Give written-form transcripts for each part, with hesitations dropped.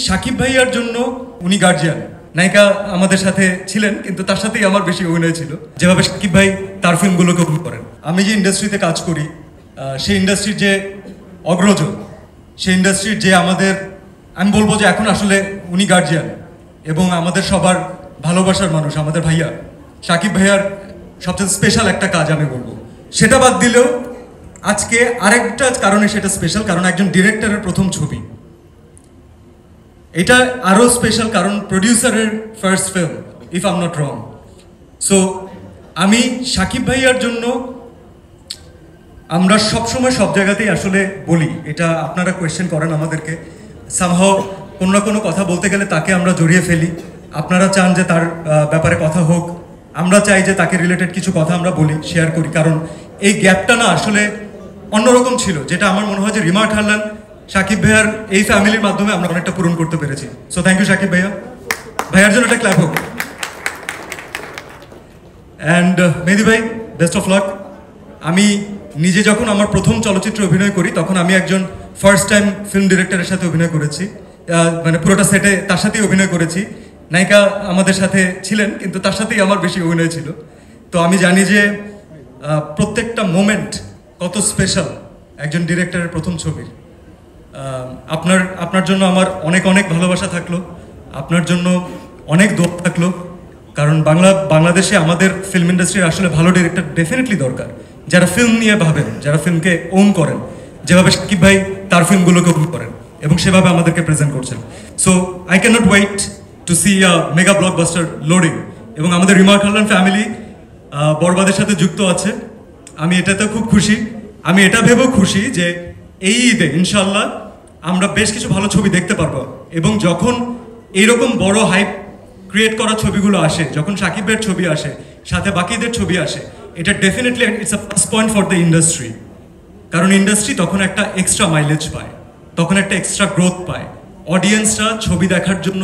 শাকিব ভাইয়ার জন্য উনি গার্জিয়ান। নায়িকা আমাদের সাথে ছিলেন, কিন্তু তার সাথেই আমার বেশি অভিনয় ছিল। যেভাবে শাকিব ভাই তার ফিল্মগুলোকে উপভোগ করেন, আমি যে ইন্ডাস্ট্রিতে কাজ করি সেই ইন্ডাস্ট্রির যে অগ্রজ, সেই ইন্ডাস্ট্রির যে আমাদের, আমি বলবো যে এখন আসলে উনি গার্জিয়ান এবং আমাদের সবার ভালোবাসার মানুষ। আমাদের ভাইয়া শাকিব ভাইয়ার সবচেয়ে স্পেশাল একটা কাজ আমি বলবো। সেটা বাদ দিলেও আজকে আরেকটা কারণে সেটা স্পেশাল, কারণ একজন ডিরেক্টরের প্রথম ছবি। এটা আরও স্পেশাল কারণ প্রডিউসারের first film, if I am not wrong. So আমি শাকিব ভাইয়ার জন্য, আমরা সবসময় সব জায়গাতেই আসলে বলি, এটা আপনারা কোয়েশ্চেন করেন আমাদেরকে, সামহাও কোনো না কোনো কথা বলতে গেলে তাকে আমরা জড়িয়ে ফেলি। আপনারা চান যে তার ব্যাপারে কথা হোক, আমরা চাই যে তাকে রিলেটেড কিছু কথা আমরা বলি, শেয়ার করি, কারণ এই গ্যাপটা না আসলে অন্যরকম ছিল, যেটা আমার মনে হয় যে রিমা খাল্লান শাকিব ভাইয়ার এই ফ্যামিলির মাধ্যমে আমরা অনেকটা পূরণ করতে পেরেছি। সো থ্যাংক ইউ শাকিব ভাইয়া, ভাইয়ার জন্য একটা ক্ল্যাপ হোক। অ্যান্ড মেহেদি ভাই, বেস্ট অফ লাক। আমি নিজে যখন আমার প্রথম চলচ্চিত্রে অভিনয় করি তখন আমি একজন ফার্স্ট টাইম ফিল্ম ডিরেক্টরের সাথে অভিনয় করেছি, মানে পুরোটা সেটে তার সাথেই অভিনয় করেছি। নায়িকা আমাদের সাথে ছিলেন, কিন্তু তার সাথেই আমার বেশি অভিনয় ছিল। তো আমি জানি যে প্রত্যেকটা মোমেন্ট কত স্পেশাল একজন ডিরেক্টরের প্রথম ছবির। আপনার জন্য আমার অনেক অনেক ভালোবাসা থাকলো, আপনার জন্য অনেক দোয়া থাকলো, কারণ বাংলাদেশে আমাদের ফিল্ম ইন্ডাস্ট্রির আসলে ভালো ডিরেক্টর ডেফিনেটলি দরকার, যারা ফিল্ম নিয়ে ভাবেন, যারা ফিল্মকে ওন করেন, যেভাবে শাকিব ভাই তার ফিল্মগুলোকে ওন করেন এবং সেভাবে আমাদেরকে প্রেজেন্ট করছেন। So I can not wait to see a mega blockbuster loading. এবং আমাদের রিমা খাল্লান ফ্যামিলি বরবাদের সাথে যুক্ত আছে, আমি এটাতে খুব খুশি। আমি এটা ভেবেও খুশি যে এই ঈদে ইনশাল্লাহ আমরা বেশ কিছু ভালো ছবি দেখতে পারবো। এবং যখন এইরকম বড় হাইপ ক্রিয়েট করা ছবিগুলো আসে, যখন শাকিবের ছবি আসে, সাথে বাকিদের ছবি আসে, এটা definitely it's a plus point for the industry. কারণ ইন্ডাস্ট্রি তখন একটা এক্সট্রা মাইলেজ পায়, তখন একটা এক্সট্রা গ্রোথ পায়। অডিয়েন্সরা ছবি দেখার জন্য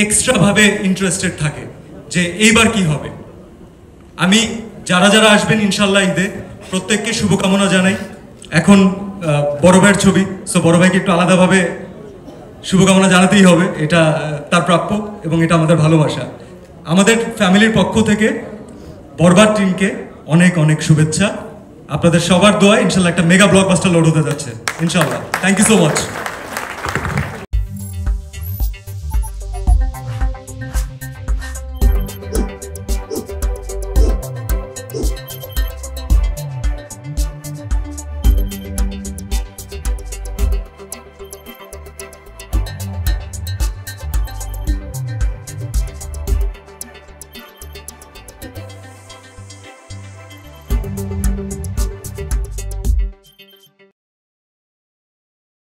এক্সট্রাভাবে ইন্টারেস্টেড থাকে যে এইবার কি হবে। আমি যারা যারা আসবেন ইনশাল্লাহ ঈদে প্রত্যেককে শুভকামনা জানাই। এখন বড় ভাইয়ের ছবি, সো বড় ভাইকে একটু আলাদাভাবে শুভকামনা জানাতেই হবে, এটা তার প্রাপ্য এবং এটা আমাদের ভালোবাসা। আমাদের ফ্যামিলির পক্ষ থেকে বরবাদ টিমকে অনেক অনেক শুভেচ্ছা। আপনাদের সবার দোয়া ইনশাল্লাহ একটা মেগা ব্লকবাস্টার লোড হতে যাচ্ছে ইনশাল্লাহ। Thank you so much.